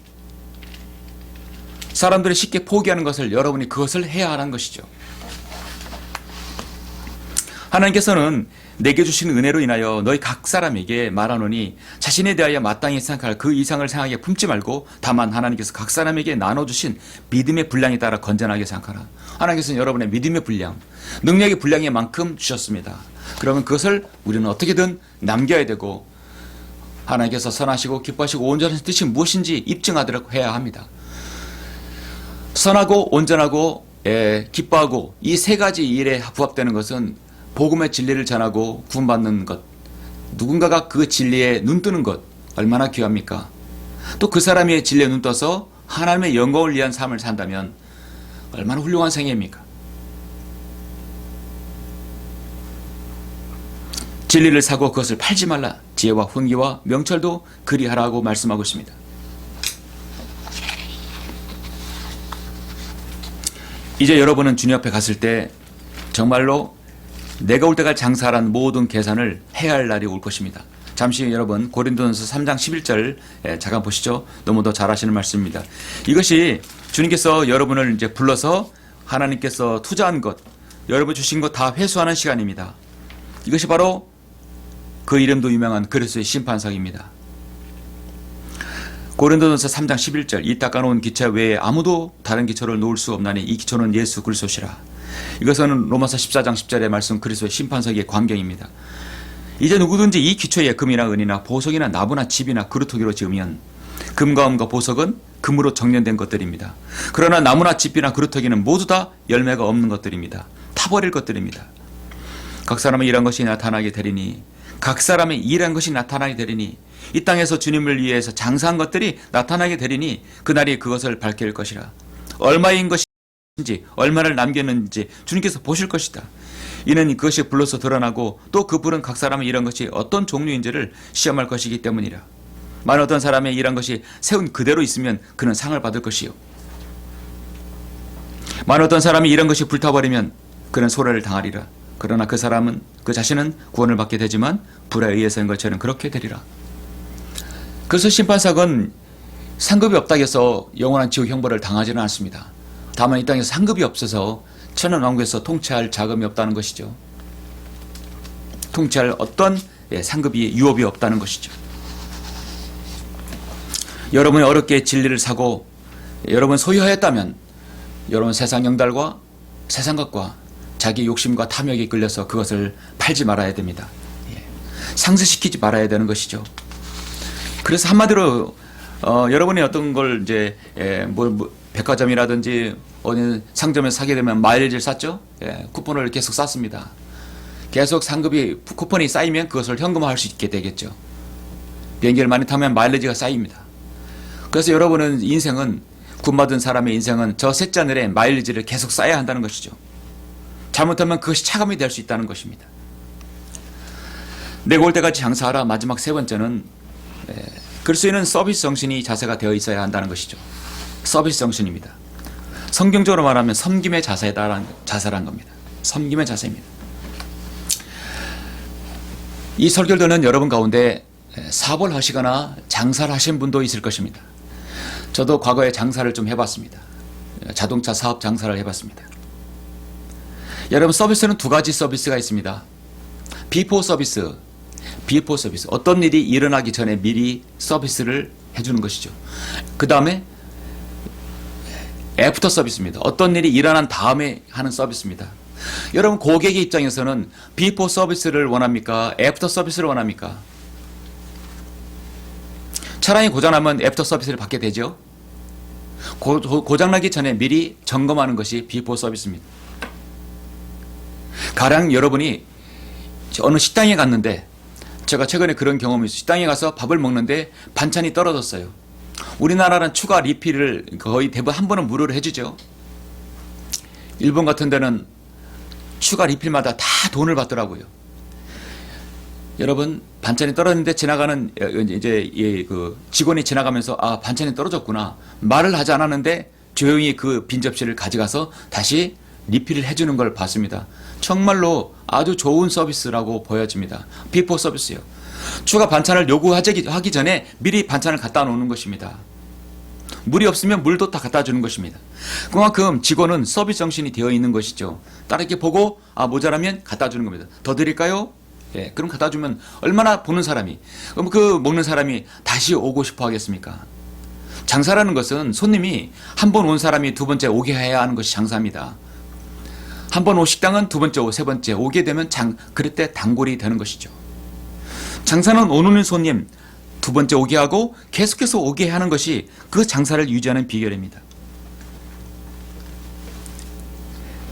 사람들이 쉽게 포기하는 것을 여러분이 그것을 해야 하는 것이죠. 하나님께서는 내게 주신 은혜로 인하여 너희 각 사람에게 말하노니 자신에 대하여 마땅히 생각할 그 이상을 생각에 품지 말고 다만 하나님께서 각 사람에게 나눠주신 믿음의 분량에 따라 건전하게 생각하라. 하나님께서는 여러분의 믿음의 분량, 능력의 분량의 만큼 주셨습니다. 그러면 그것을 우리는 어떻게든 남겨야 되고 하나님께서 선하시고 기뻐하시고 온전하신 뜻이 무엇인지 입증하도록 해야 합니다. 선하고 온전하고 기뻐하고 이 세 가지 일에 부합되는 것은 복음의 진리를 전하고 구원받는 것, 누군가가 그 진리에 눈뜨는 것 얼마나 귀합니까? 또 그 사람의 진리에 눈 떠서 하나님의 영광을 위한 삶을 산다면 얼마나 훌륭한 생애입니까? 진리를 사고 그것을 팔지 말라. 지혜와 훈계와 명철도 그리하라고 말씀하고 있습니다. 이제 여러분은 주님 앞에 갔을 때 정말로 내가 올 때까지 장사하라는 모든 계산을 해야 할 날이 올 것입니다. 잠시 여러분 고린도전서 3장 11절 잠깐 보시죠. 너무도 잘 아시는 말씀입니다. 이것이 주님께서 여러분을 이제 불러서 하나님께서 투자한 것, 여러분 주신 것 다 회수하는 시간입니다. 이것이 바로 그 이름도 유명한 그리스도의 심판석입니다. 고린도전서 3장 11절 이 닦아놓은 기차 외에 아무도 다른 기초를 놓을 수 없나니 이 기초는 예수 그리스도시라. 이것은 로마서 14장 10절의 말씀 그리스도의 심판석의 광경입니다. 이제 누구든지 이 기초에 금이나 은이나 보석이나 나무나 집이나 그루터기로 지으면 금과 은과 보석은 금으로 정련된 것들입니다. 그러나 나무나 집이나 그루터기는 모두 다 열매가 없는 것들입니다. 타버릴 것들입니다. 각 사람의 일한 것이 나타나게 되리니 각 사람의 일한 것이 나타나게 되리니 이 땅에서 주님을 위해서 장사한 것들이 나타나게 되리니 그날이 그것을 밝힐 것이라. 얼마인 것인지 얼마를 남겼는지 주님께서 보실 것이다. 이는 그것이 불로서 드러나고 또 그 불은 각 사람의 일한 것이 어떤 종류인지를 시험할 것이기 때문이라. 만일 어떤 사람의 일한 것이 세운 그대로 있으면 그는 상을 받을 것이요. 만일 어떤 사람이 일한 것이 불타버리면 그는 소래를 당하리라. 그러나 그 사람은 그 자신은 구원을 받게 되지만 불에 의해서인 것처럼 그렇게 되리라. 그래서 심판석은 상급이 없다고 해서 영원한 지옥 형벌을 당하지는 않습니다. 다만 이 땅에서 상급이 없어서 천연왕국에서 통치할 자금이 없다는 것이죠. 통치할 어떤 상급이 유업이 없다는 것이죠. 여러분이 어렵게 진리를 사고 여러분 소유하였다면 여러분 세상 영달과 세상 것과 자기 욕심과 탐욕에 끌려서 그것을 팔지 말아야 됩니다. 상쇄시키지 말아야 되는 것이죠. 그래서 한마디로 여러분이 어떤 걸 이제 백화점이라든지 어느 상점에서 사게 되면 마일리지를 쌌죠. 쿠폰을 계속 쌌습니다. 계속 상급이 쿠폰이 쌓이면 그것을 현금화할 수 있게 되겠죠. 비행기를 많이 타면 마일리지가 쌓입니다. 그래서 여러분은 인생은 구원받은 사람의 인생은 저 셋자늘에 마일리지를 계속 쌓아야 한다는 것이죠. 잘못하면 그것이 차감이 될 수 있다는 것입니다. 내가 올 때까지 장사하라. 마지막 세 번째는 그리스도인은 서비스 정신이 자세가 되어 있어야 한다는 것이죠. 서비스 정신입니다. 성경적으로 말하면 섬김의 자세라는 겁니다. 섬김의 자세입니다. 이 설교를 듣는 여러분 가운데 사업을 하시거나 장사를 하신 분도 있을 것입니다. 저도 과거에 장사를 좀 해봤습니다. 자동차 사업 장사를 해봤습니다. 여러분 서비스는 두 가지 서비스가 있습니다. 비포 서비스, 비포 서비스. 어떤 일이 일어나기 전에 미리 서비스를 해주는 것이죠. 그 다음에 애프터 서비스입니다. 어떤 일이 일어난 다음에 하는 서비스입니다. 여러분 고객의 입장에서는 비포 서비스를 원합니까? 애프터 서비스를 원합니까? 차량이 고장나면 애프터 서비스를 받게 되죠. 고장나기 전에 미리 점검하는 것이 비포 서비스입니다. 가령 여러분이 어느 식당에 갔는데 제가 최근에 그런 경험이 있어요. 식당에 가서 밥을 먹는데 반찬이 떨어졌어요. 우리나라는 추가 리필을 거의 대부분 한 번은 무료로 해주죠. 일본 같은 데는 추가 리필마다 다 돈을 받더라고요. 여러분 반찬이 떨어졌는데 지나가는 이제 그 직원이 지나가면서 아 반찬이 떨어졌구나 말을 하지 않았는데 조용히 그 빈 접시를 가져가서 다시 리필을 해주는 걸 봤습니다. 정말로 아주 좋은 서비스라고 보여집니다. 비포 서비스요. 추가 반찬을 요구하기 전에 미리 반찬을 갖다 놓는 것입니다. 물이 없으면 물도 다 갖다 주는 것입니다. 그만큼 직원은 서비스 정신이 되어 있는 것이죠. 따르게 보고 아 모자라면 갖다 주는 겁니다. 더 드릴까요? 예, 그럼 갖다 주면 얼마나 보는 사람이 그럼 그 먹는 사람이 다시 오고 싶어 하겠습니까? 장사라는 것은 손님이 한 번 온 사람이 두 번째 오게 해야 하는 것이 장사입니다. 한 번 온 식당은 두 번째, 세 번째 오게 되면 그럴 때 단골이 되는 것이죠. 장사는 오는 손님 두 번째 오게 하고 계속해서 오게 하는 것이 그 장사를 유지하는 비결입니다.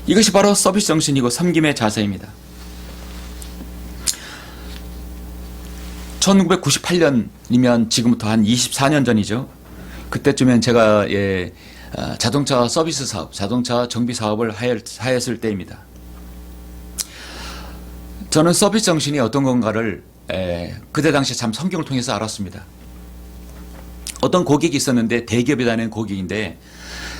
이것이 바로 서비스 정신이고 섬김의 자세입니다. 1998년이면 지금부터 한 24년 전이죠. 그때쯤엔 제가 자동차 서비스 사업, 자동차 정비 사업을 하였을 때입니다. 저는 서비스 정신이 어떤 건가를 그때 당시에 참 성경을 통해서 알았습니다. 어떤 고객이 있었는데 대기업에 다니는 고객인데,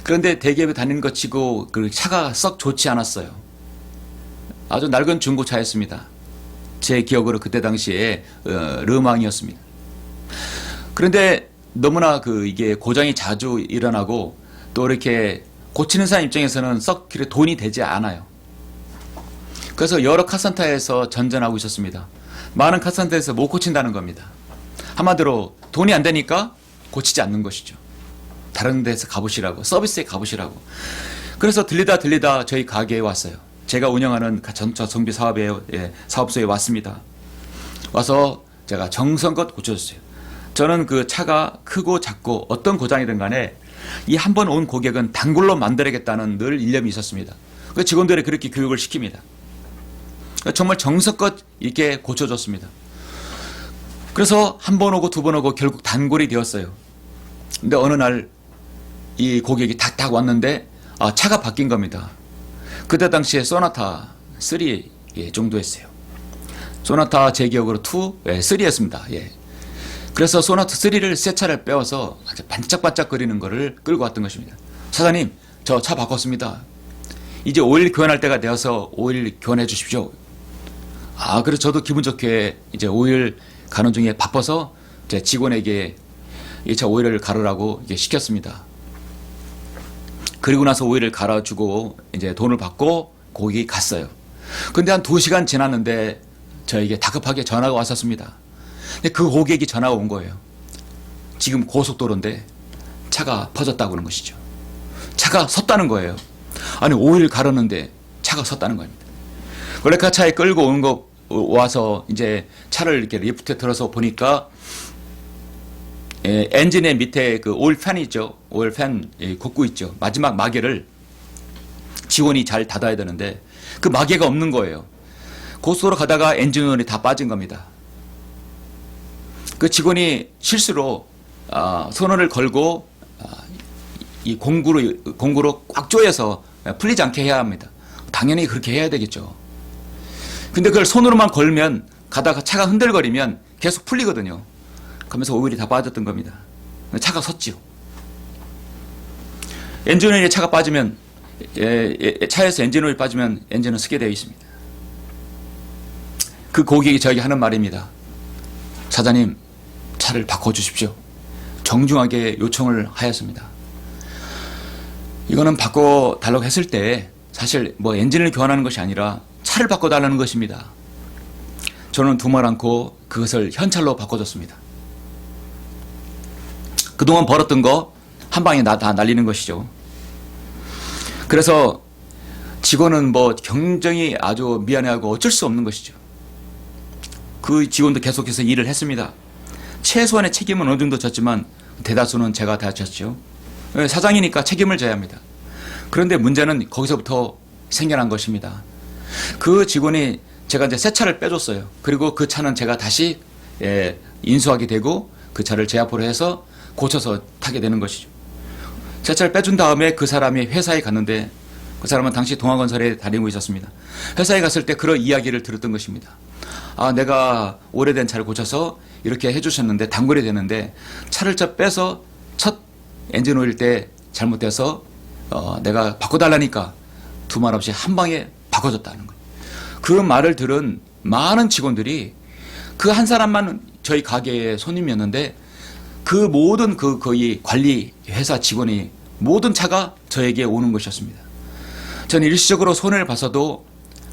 그런데 대기업에 다니는 것 치고 그 차가 썩 좋지 않았어요. 아주 낡은 중고차였습니다. 제 기억으로 그때 당시에 르망이었습니다. 그런데 너무나 이게 고장이 자주 일어나고 또 이렇게 고치는 사람 입장에서는 썩 그렇게 돈이 되지 않아요. 그래서 여러 카센터에서 전전하고 있었습니다. 많은 카센터에서 못 고친다는 겁니다. 한마디로 돈이 안 되니까 고치지 않는 것이죠. 다른 데서 가보시라고, 서비스에 가보시라고. 그래서 들리다 저희 가게에 왔어요. 제가 운영하는 자동차 정비 사업소에 왔습니다. 와서 제가 정성껏 고쳐줬어요. 저는 그 차가 크고 작고 어떤 고장이든 간에 이 한 번 온 고객은 단골로 만들어야겠다는 늘 일념이 있었습니다. 그 직원들이 그렇게 교육을 시킵니다. 정말 정성껏 이렇게 고쳐줬습니다. 그래서 한 번 오고 두 번 오고 결국 단골이 되었어요. 근데 어느 날 이 고객이 딱 왔는데 차가 바뀐 겁니다. 그때 당시에 소나타 3 정도였어요. 소나타 제 기억으로 2, 3였습니다. 그래서 소나타 3를 새 차를 빼어서 아주 반짝반짝거리는 거를 끌고 왔던 것입니다. 사장님, 저 차 바꿨습니다. 이제 오일 교환할 때가 되어서 오일 교환해 주십시오. 그래서 저도 기분 좋게 이제 오일 가는 중에 바빠서 제 직원에게 이 차 오일을 갈으라고 시켰습니다. 그리고 나서 오일을 갈아주고 이제 돈을 받고 고객이 갔어요. 근데 한 2시간 지났는데 저에게 다급하게 전화가 왔었습니다. 근데 그 고객이 전화가 온 거예요. 지금 고속도로인데 차가 퍼졌다고 하는 것이죠. 차가 섰다는 거예요. 아니, 오일 갈았는데 차가 섰다는 겁니다. 레카차에 끌고 온 거 와서 이제 차를 이렇게 리프트에 들어서 보니까 엔진의 밑에 그 오일팬 있죠. 오일팬 걷고 있죠. 마지막 마개를 직원이 잘 닫아야 되는데 그 마개가 없는 거예요. 고속도로 가다가 엔진오일이 다 빠진 겁니다. 그 직원이 실수로 손을 걸고 이 공구로 꽉 조여서 풀리지 않게 해야 합니다. 당연히 그렇게 해야 되겠죠. 근데 그걸 손으로만 걸면 가다가 차가 흔들거리면 계속 풀리거든요. 그러면서 오일이 다 빠졌던 겁니다. 차가 섰지요. 엔진오일에 차가 빠지면 차에서 엔진오일 빠지면 엔진은 쓰게 되어 있습니다. 그 고객이 저에게 하는 말입니다. 사장님, 차를 바꿔주십시오. 정중하게 요청을 하였습니다. 이거는 바꿔달라고 했을 때 사실 엔진을 교환하는 것이 아니라 차를 바꿔달라는 것입니다. 저는 두말 않고 그것을 현찰로 바꿔줬습니다. 그동안 벌었던 거 한 방에 다 날리는 것이죠. 그래서 직원은 굉장히 아주 미안해하고 어쩔 수 없는 것이죠. 그 직원도 계속해서 일을 했습니다. 최소한의 책임은 어느 정도 졌지만 대다수는 제가 다 졌죠. 사장이니까 책임을 져야 합니다. 그런데 문제는 거기서부터 생겨난 것입니다. 그 직원이 제가 이제 새 차를 빼줬어요. 그리고 그 차는 제가 다시 인수하게 되고 그 차를 제 앞으로 해서 고쳐서 타게 되는 것이죠. 새 차를 빼준 다음에 그 사람이 회사에 갔는데 그 사람은 당시 동아건설에 다니고 있었습니다. 회사에 갔을 때 그런 이야기를 들었던 것입니다. 내가 오래된 차를 고쳐서 이렇게 해주셨는데 단골이 되는데 차를 빼서 첫 엔진 오일 때 잘못돼서 내가 바꿔달라니까 두말 없이 한 방에 바꿔줬다는 거예요. 그 말을 들은 많은 직원들이 그 한 사람만 저희 가게의 손님이었는데 그 모든 거의 관리 회사 직원이 모든 차가 저에게 오는 것이었습니다. 저는 일시적으로 손해를 봤어도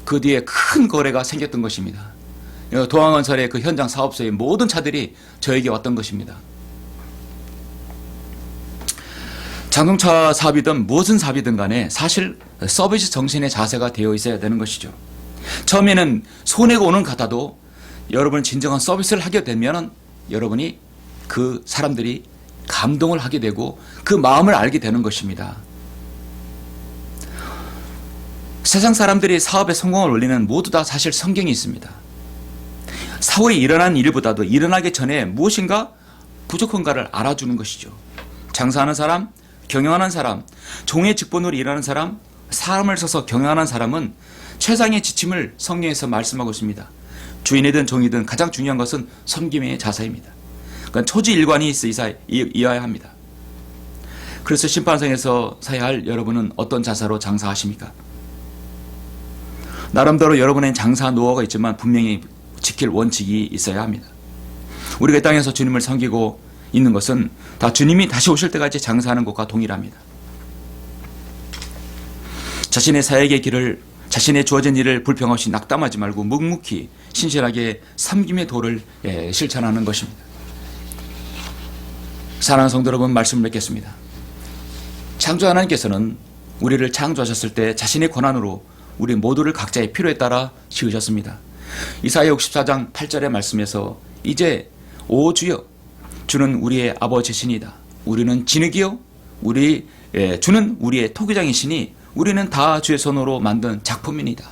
그 뒤에 큰 거래가 생겼던 것입니다. 동아건설의 그 현장 사업소의 모든 차들이 저에게 왔던 것입니다. 자동차 사업이든 무슨 사업이든 간에 사실 서비스 정신의 자세가 되어 있어야 되는 것이죠. 처음에는 손해가 오는 것 같아도 여러분 진정한 서비스를 하게 되면 여러분이 그 사람들이 감동을 하게 되고 그 마음을 알게 되는 것입니다. 세상 사람들이 사업에 성공을 올리는 모두 다 사실 성경이 있습니다. 사후에 일어난 일보다도 일어나기 전에 무엇인가 부족한가를 알아주는 것이죠. 장사하는 사람, 경영하는 사람, 종의 직분으로 일하는 사람, 사람을 써서 경영하는 사람은 최상의 지침을 성경에서 말씀하고 있습니다. 주인이든 종이든 가장 중요한 것은 섬김의 자세입니다. 그러니까 초지일관이 있어야 합니다. 그래서 심판상에서 서야 할 여러분은 어떤 자세로 장사하십니까? 나름대로 여러분의 장사 노하우가 있지만 분명히 지킬 원칙이 있어야 합니다. 우리가 이 땅에서 주님을 섬기고 있는 것은 다 주님이 다시 오실 때까지 장사하는 것과 동일합니다. 자신의 사역의 길을, 자신의 주어진 일을 불평 없이 낙담하지 말고 묵묵히 신실하게 섬김의 도를 실천하는 것입니다. 사랑하는 성도 여러분, 말씀을 맺겠습니다. 창조 하나님께서는 우리를 창조하셨을 때 자신의 권한으로 우리 모두를 각자의 필요에 따라 지으셨습니다. 이사야 64장 8절의 말씀에서 이제 오 주여 주는 우리의 아버지시니다. 우리는 진흙이요 주는 우리의 토기장이시니 우리는 다 주의 손으로 만든 작품이니다.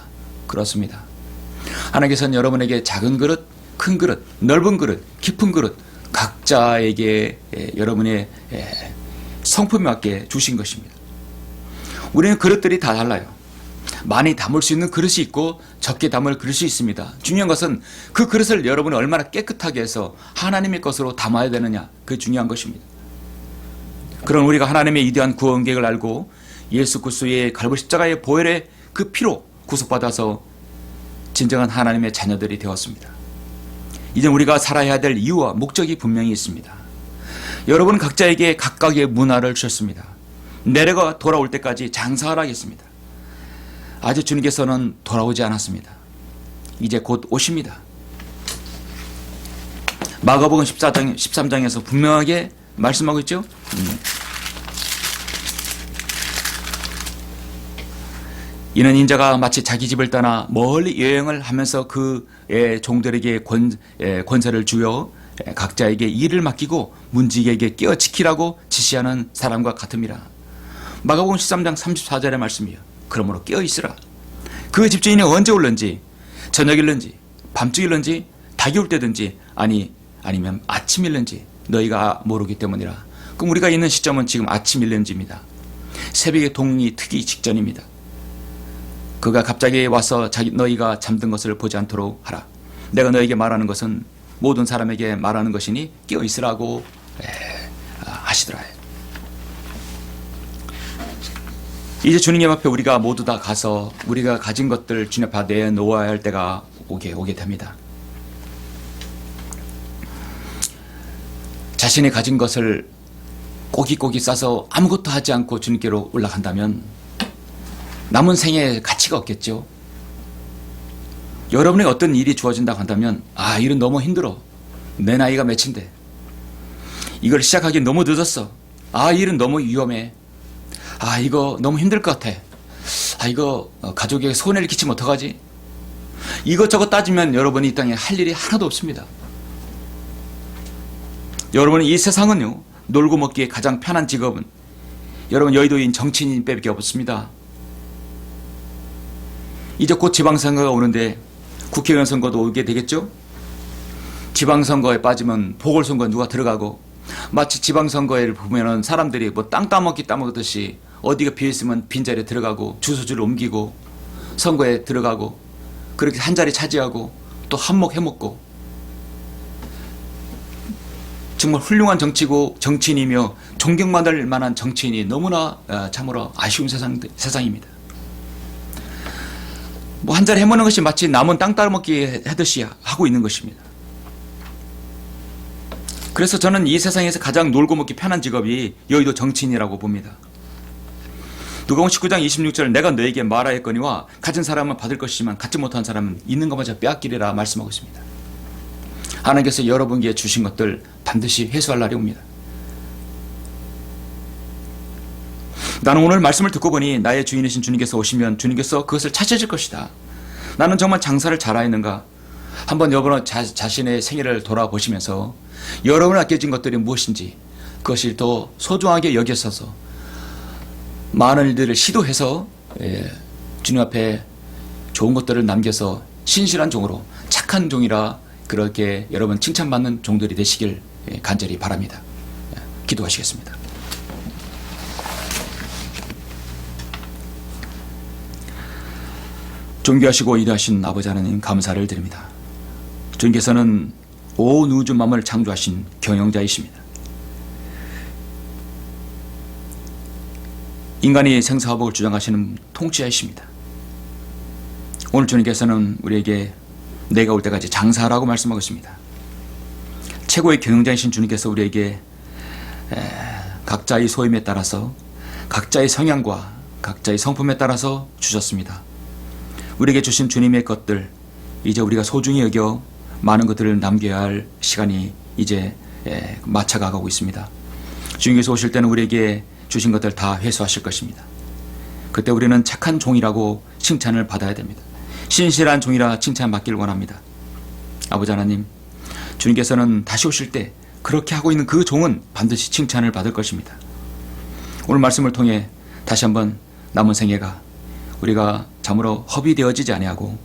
그렇습니다. 하나님께서는 여러분에게 작은 그릇, 큰 그릇, 넓은 그릇, 깊은 그릇 각자에게 여러분의 성품에 맞게 주신 것입니다. 우리는 그릇들이 다 달라요. 많이 담을 수 있는 그릇이 있고 적게 담을 그릇이 있습니다. 중요한 것은 그 그릇을 여러분이 얼마나 깨끗하게 해서 하나님의 것으로 담아야 되느냐, 그게 중요한 것입니다. 그런 우리가 하나님의 위대한 구원 계획을 알고 예수 그리스도의 갈보리 십자가의 보혈의 그 피로 구속받아서 진정한 하나님의 자녀들이 되었습니다. 이제 우리가 살아야 될 이유와 목적이 분명히 있습니다. 여러분 각자에게 각각의 문화를 주셨습니다. 내려가 돌아올 때까지 장사하라 했습니다. 아직 주님께서는 돌아오지 않았습니다. 이제 곧 오십니다. 마가복음 13장에서 분명하게 말씀하고 있죠. 이는 인자가 마치 자기 집을 떠나 멀리 여행을 하면서 그의 종들에게 권세를 주어 각자에게 일을 맡기고 문지기에게 깨어 지키라고 지시하는 사람과 같음이라. 마가복음 13장 34절의 말씀이요. 그러므로 깨어 있으라. 그 집주인이 언제 올는지, 저녁일는지, 밤중일는지, 닭이 올 때든지, 아니면 아침일는지 너희가 모르기 때문이라. 그럼 우리가 있는 시점은 지금 아침일는지입니다. 새벽에 동이 트기 직전입니다. 그가 갑자기 와서 너희가 잠든 것을 보지 않도록 하라. 내가 너에게 말하는 것은 모든 사람에게 말하는 것이니 깨어 있으라고 하시더라. 이제 주님 앞에 우리가 모두 다 가서 우리가 가진 것들 주님 앞에 내놓아야 할 때가 오게 됩니다. 자신이 가진 것을 꼬깃꼬깃 싸서 아무것도 하지 않고 주님께로 올라간다면 남은 생에 가치가 없겠죠. 여러분에게 어떤 일이 주어진다고 한다면 일은 너무 힘들어. 내 나이가 몇인데 이걸 시작하기 너무 늦었어. 일은 너무 위험해. 이거 너무 힘들 것 같아. 이거 가족에게 손해를 끼치면 어떡하지? 이것저것 따지면 여러분이 이 땅에 할 일이 하나도 없습니다. 여러분 이 세상은요, 놀고 먹기에 가장 편한 직업은 여러분 여의도인 정치인 빼밖에 없습니다. 이제 곧 지방선거가 오는데 국회의원 선거도 오게 되겠죠? 지방선거에 빠지면 보궐선거 누가 들어가고, 마치 지방선거를 보면은 사람들이 뭐 땅 따먹듯이 어디가 비어있으면 빈자리에 들어가고 주소지를 옮기고 선거에 들어가고 그렇게 한 자리 차지하고 또 한몫 해먹고, 정말 훌륭한 정치인이며 존경받을 만한 정치인이 너무나 참으로 아쉬운 세상입니다. 뭐 한 자리 해먹는 것이 마치 남은 땅 따먹기 하듯이 하고 있는 것입니다. 그래서 저는 이 세상에서 가장 놀고 먹기 편한 직업이 여의도 정치인이라고 봅니다. 누가복음 19장 26절 내가 너에게 말하였거니와 가진 사람은 받을 것이지만 갖지 못한 사람은 있는 것마저 빼앗기리라 말씀하고 있습니다. 하나님께서 여러분에게 주신 것들 반드시 회수할 날이 옵니다. 나는 오늘 말씀을 듣고 보니 나의 주인이신 주님께서 오시면 주님께서 그것을 찾으실 것이다. 나는 정말 장사를 잘하였는가? 한번 여러분 자신의 생애를 돌아보시면서 여러분 아껴진 것들이 무엇인지 그것을 더 소중하게 여겼어서 많은 일들을 시도해서 주님 앞에 좋은 것들을 남겨서 신실한 종으로 착한 종이라 그렇게 여러분 칭찬받는 종들이 되시길 간절히 바랍니다. 기도하시겠습니다. 존귀하시고 위대하신 아버지 하나님, 감사를 드립니다. 주님께서는 온 우주 만물을 창조하신 경영자이십니다. 인간이 생사화복을 주장하시는 통치자이십니다. 오늘 주님께서는 우리에게 내가 올 때까지 장사하라고 말씀하고 있습니다. 최고의 경영자이신 주님께서 우리에게 각자의 소임에 따라서, 각자의 성향과 각자의 성품에 따라서 주셨습니다. 우리에게 주신 주님의 것들, 이제 우리가 소중히 여겨 많은 것들을 남겨야 할 시간이 이제 맞춰가고 있습니다. 주님께서 오실 때는 우리에게 주신 것들 다 회수하실 것입니다. 그때 우리는 착한 종이라고 칭찬을 받아야 됩니다. 신실한 종이라 칭찬받기를 원합니다. 아버지 하나님, 주님께서는 다시 오실 때 그렇게 하고 있는 그 종은 반드시 칭찬을 받을 것입니다. 오늘 말씀을 통해 다시 한번 남은 생애가 우리가 참으로 허비되어지지 아니하고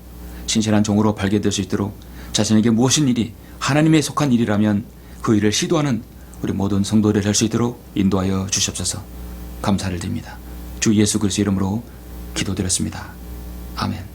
신실한 종으로 발견될 수 있도록 자신에게 무엇인 일이 하나님에 속한 일이라면 그 일을 시도하는 우리 모든 성도들 될 수 있도록 인도하여 주시옵소서. 감사를 드립니다. 주 예수 그리스도 이름으로 기도드렸습니다. 아멘.